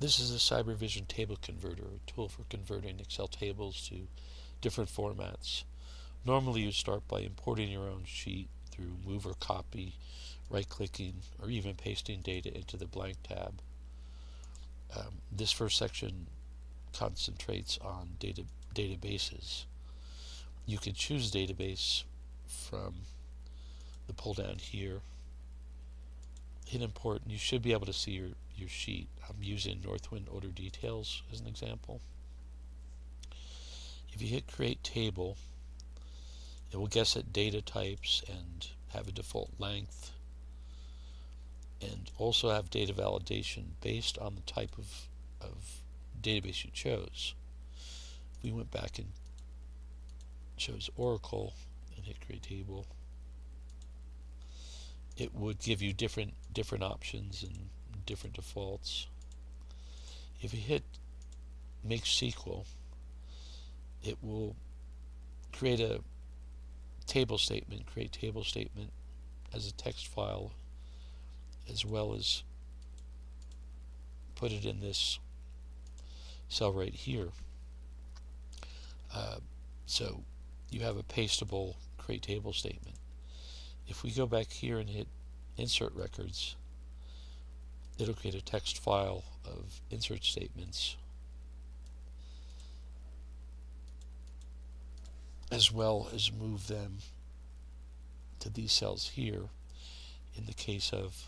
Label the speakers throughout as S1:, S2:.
S1: This is a CyberVision table converter, a tool for converting Excel tables to different formats. Normally you start by importing your own sheet through Move or Copy, right-clicking, or even pasting data into the blank tab. This first section concentrates on databases. You can choose database from the pull down here. Hit import and you should be able to see your sheet. I'm using Northwind Order Details as an example. If you hit create table, it will guess at data types and have a default length and also have data validation based on the type of database you chose. If we went back and chose Oracle and hit create table, it would give you different options and different defaults. If you hit make SQL, it will create a table statement, create table statement as a text file, as well as put it in this cell right here. So you have a pastable create table statement. If we go back here and hit insert records, it'll create a text file of insert statements, as well as move them to these cells here in the case of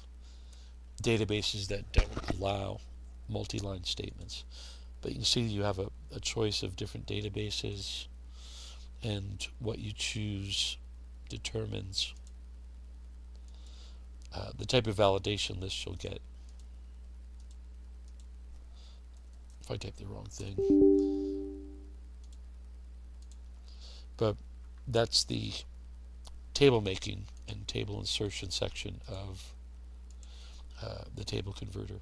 S1: databases that don't allow multi-line statements. But you can see you have a choice of different databases, and what you choose determines the type of validation list you'll get. If I type the wrong thing. But that's the table making and table insertion section of the table converter.